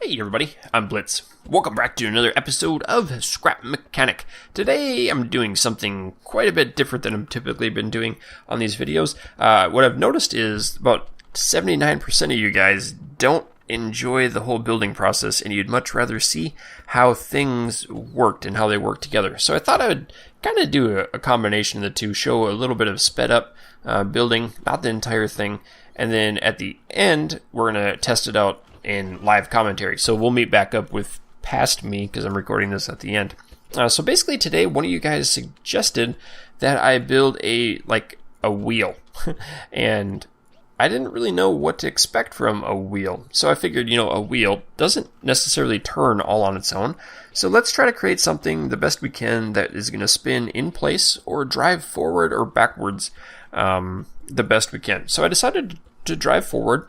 Hey everybody, I'm Blitz. Welcome back to another episode of Scrap Mechanic. Today I'm doing something quite a bit different than I've typically been doing on these videos. What I've noticed is about 79% of you guys don't enjoy the whole building process and you'd much rather see how things worked and how they work together. So I thought I would kind of do a combination of the two, show a little bit of sped up building, not the entire thing, and then at the end we're going to test it out in live commentary. So we'll meet back up with past me because I'm recording this at the end. So basically today one of you guys suggested that I build a wheel and I didn't really know what to expect from a wheel. So I figured, a wheel doesn't necessarily turn all on its own. So let's try to create something the best we can that is going to spin in place or drive forward or backwards the best we can. So I decided to drive forward.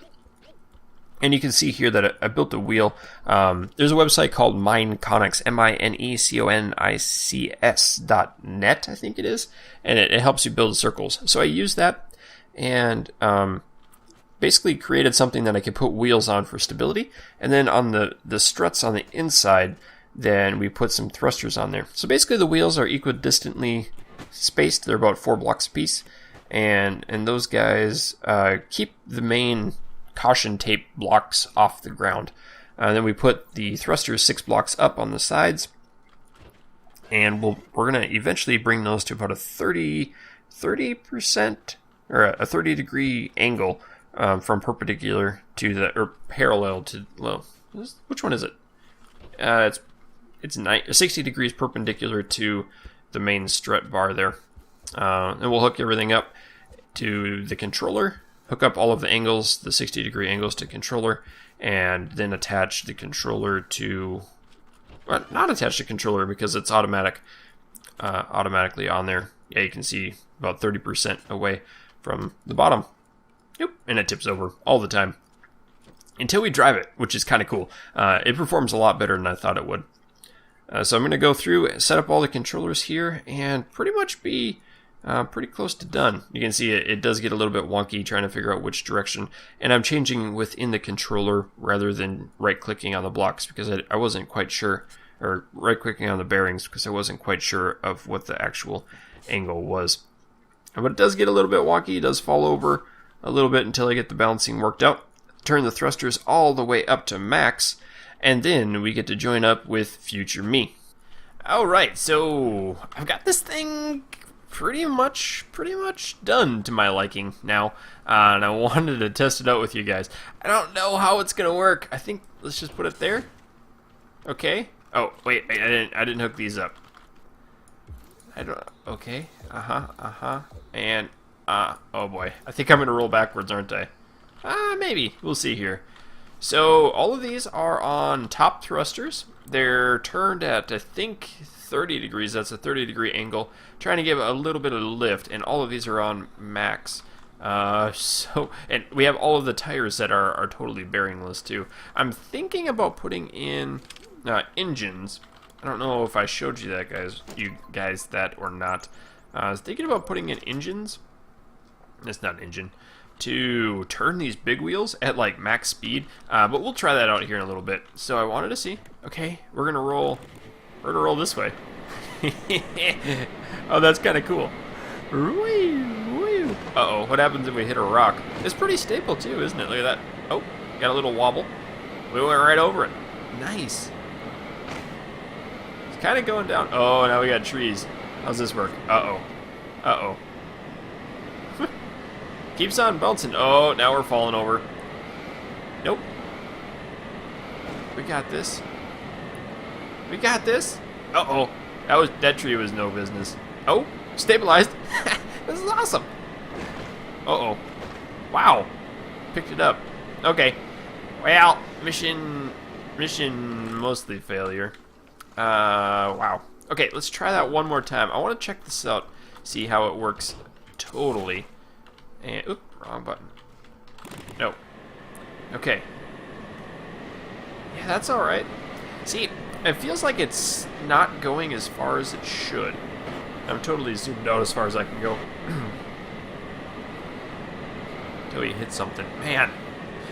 And you can see here that I built a wheel. There's a website called Mineconics, mineconics.net, I think it is. And it helps you build circles. So I used that and basically created something that I could put wheels on for stability. And then on the struts on the inside, then we put some thrusters on there. So basically the wheels are equidistantly spaced. They're about 4 blocks apiece. And those guys keep the main caution tape blocks off the ground. Then we put the thrusters 6 blocks up on the sides, and we're going to eventually bring those to about a 30% or a 30 degree angle from perpendicular to or parallel to, well, which one is it? It's 60 degrees perpendicular to the main strut bar there. And we'll hook everything up to the controller. Hook up all of the angles, the 60 degree angles to controller, and then attach the controller to, well, not attach the controller because it's automatically on there. Yeah, you can see about 30% away from the bottom. Yep, and it tips over all the time until we drive it, which is kind of cool. It performs a lot better than I thought it would. So I'm going to go through, set up all the controllers here, and pretty much be pretty close to done. You can see it does get a little bit wonky trying to figure out which direction, and I'm changing within the controller rather than right-clicking on the blocks because I wasn't quite sure, or right-clicking on the bearings because I wasn't quite sure of what the actual angle was. But it does get a little bit wonky. It does fall over a little bit until I get the balancing worked out. Turn the thrusters all the way up to max, and then we get to join up with future me. Alright, so I've got this thing pretty much done to my liking now, and I wanted to test it out with you guys. I don't know how it's gonna work. I think let's just put it there. Okay. Oh wait, I didn't hook these up. Okay. And oh boy, I think I'm gonna roll backwards, aren't I? Maybe. We'll see here. So all of these are on top thrusters. They're turned at, I think, 30 degrees. That's a 30 degree angle. Trying to give a little bit of lift, and all of these are on max. And we have all of the tires that are totally bearingless too. I'm thinking about putting in engines. I don't know if I showed you guys that or not. I was thinking about putting in engines. It's not an engine. To turn these big wheels at like max speed, but we'll try that out here in a little bit. So I wanted to see. Okay, we're gonna roll this way. Oh, that's kind of cool. Uh-oh, what happens if we hit a rock? It's pretty stable too, isn't it? Look at that. Oh, got a little wobble. We went right over it. Nice. It's kind of going down. Oh, now we got trees. How's this work? Uh-oh. Keeps on bouncing. Oh, now we're falling over. Nope. We got this. Uh-oh. That tree was no business. Oh, stabilized. This is awesome. Uh-oh. Wow. Picked it up. Okay. Well, mission mostly failure. Wow. Okay, let's try that one more time. I want to check this out, see how it works totally. And, oop, wrong button. No. Okay. Yeah, that's alright. See, it feels like it's not going as far as it should. I'm totally zoomed out as far as I can go. Until you hit something. Man,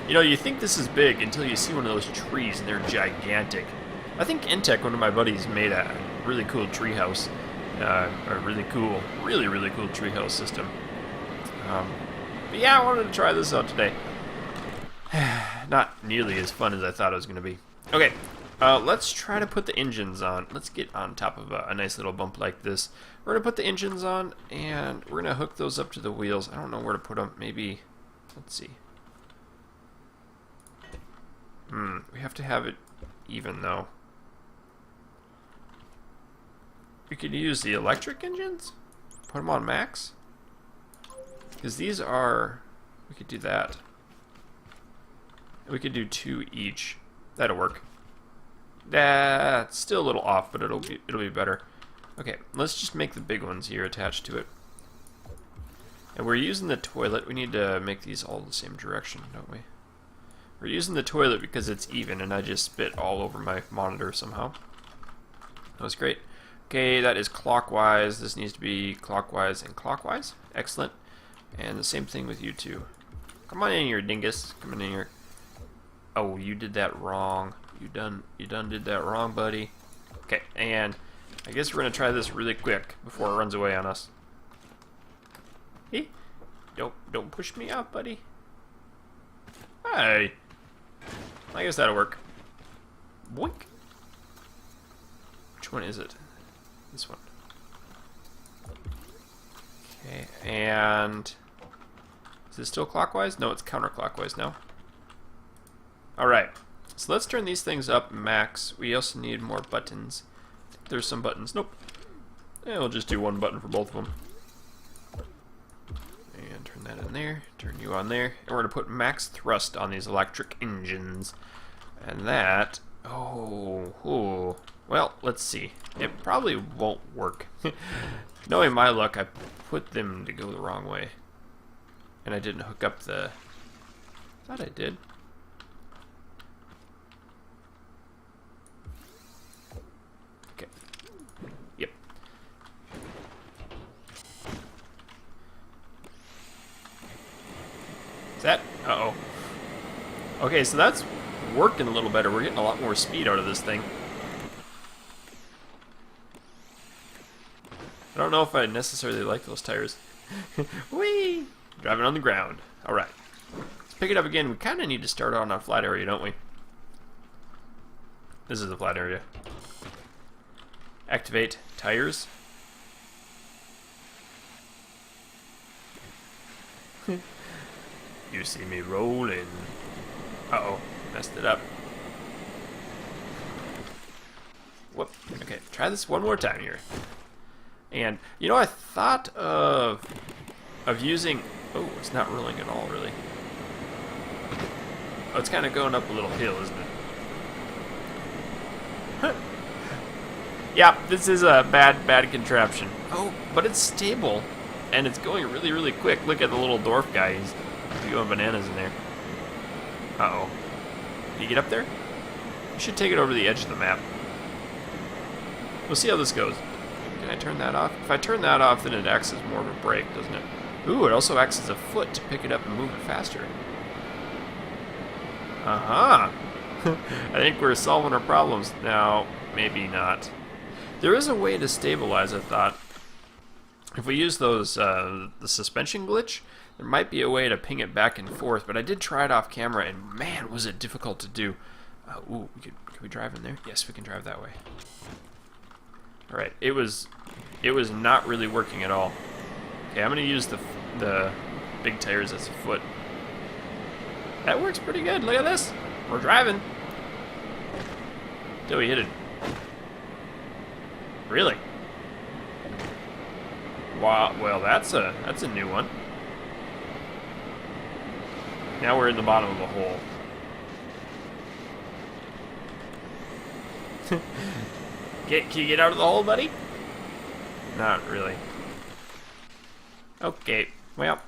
You know, you think this is big until you see one of those trees, and they're gigantic. I think Intech, one of my buddies, made a really cool treehouse. A really cool treehouse system. But yeah, I wanted to try this out today. Not nearly as fun as I thought it was going to be. Okay, let's try to put the engines on. Let's get on top of a nice little bump like this. We're going to put the engines on, and we're going to hook those up to the wheels. I don't know where to put them. Maybe, let's see. We have to have it even, though. We could use the electric engines? Put them on max? Because these are... We could do that. We could do 2 each. That'll work. That's still a little off, but it'll be better. Okay, let's just make the big ones here attached to it. And we're using the toilet. We need to make these all the same direction, don't we? We're using the toilet because it's even, and I just spit all over my monitor somehow. That was great. Okay, that is clockwise. This needs to be clockwise and clockwise. Excellent. And the same thing with you two. Come on in here, dingus. Come on in here. Oh, you did that wrong. You done did that wrong, buddy. Okay, and I guess we're gonna try this really quick before it runs away on us. Hey, don't push me out, buddy. Hey, I guess that'll work. Boink. Which one is it? This one. Okay, and is it still clockwise? No, it's counterclockwise now. Alright, so let's turn these things up max. We also need more buttons. I think there's some buttons. Nope. Yeah, we'll just do one button for both of them. And turn that in there. Turn you on there. And we're going to put max thrust on these electric engines. And that... Oh. Well, let's see. It probably won't work. Knowing my luck, I put them to go the wrong way. And I didn't hook up the... I thought I did. Okay. Yep. Is that... Uh-oh. Okay, so that's working a little better. We're getting a lot more speed out of this thing. I don't know if I necessarily like those tires. Whee! Driving on the ground. Alright. Let's pick it up again. We kind of need to start on a flat area, don't we? This is the flat area. Activate tires. You see me rolling. Uh-oh. Messed it up. Whoop. Okay, try this one more time here. And, you know, I thought of using... Oh, it's not rolling at all, really. Oh, it's kind of going up a little hill, isn't it? Yeah, this is a bad contraption. Oh, but it's stable. And it's going really, really quick. Look at the little dwarf guy. He's going bananas in there. Uh-oh. Can you get up there? You should take it over the edge of the map. We'll see how this goes. Can I turn that off? If I turn that off, then it acts as more of a brake, doesn't it? Ooh, it also acts as a foot to pick it up and move it faster. Uh-huh. I think we're solving our problems. Now, maybe not. There is a way to stabilize, I thought. If we use those, the suspension glitch, there might be a way to ping it back and forth, but I did try it off camera, and man, was it difficult to do. Ooh, can we drive in there? Yes, we can drive that way. Alright, it was not really working at all. Okay, I'm going to use the big tires as a foot. That works pretty good. Look at this. We're driving. Till we hit it. Really? Wow, well, that's a new one. Now we're in the bottom of a hole. Can you get out of the hole, buddy? Not really. Okay, well,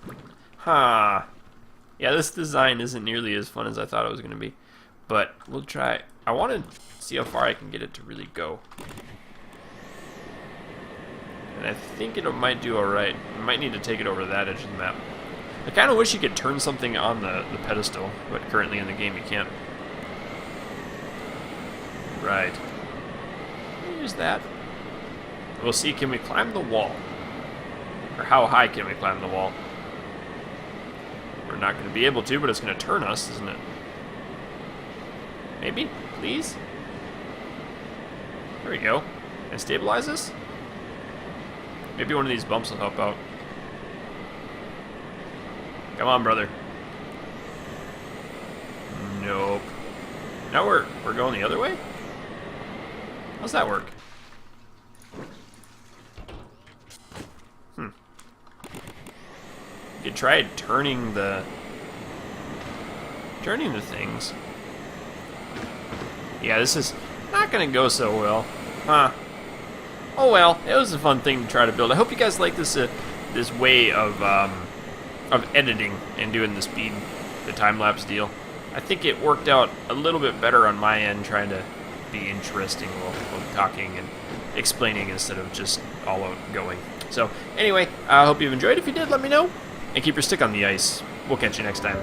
huh. Yeah, this design isn't nearly as fun as I thought it was going to be. But we'll try. I want to see how far I can get it to really go. And I think it might do alright. I might need to take it over that edge of the map. I kind of wish you could turn something on the pedestal, but currently in the game you can't. Right. Use that. We'll see, can we climb the wall? Or how high can we climb the wall? We're not going to be able to, but it's going to turn us, isn't it? Maybe? Please? There we go. And stabilize us? Maybe one of these bumps will help out. Come on, brother. Nope. Now we're going the other way? How's that work? You could try turning the things. Yeah, this is not gonna go so well. Huh. Oh well, it was a fun thing to try to build. I hope you guys like this this way of editing and doing the time-lapse deal. I think it worked out a little bit better on my end, trying to be interesting while talking and explaining instead of just all out going. So anyway, I hope you've enjoyed. If you did, let me know. And keep your stick on the ice. We'll catch you next time.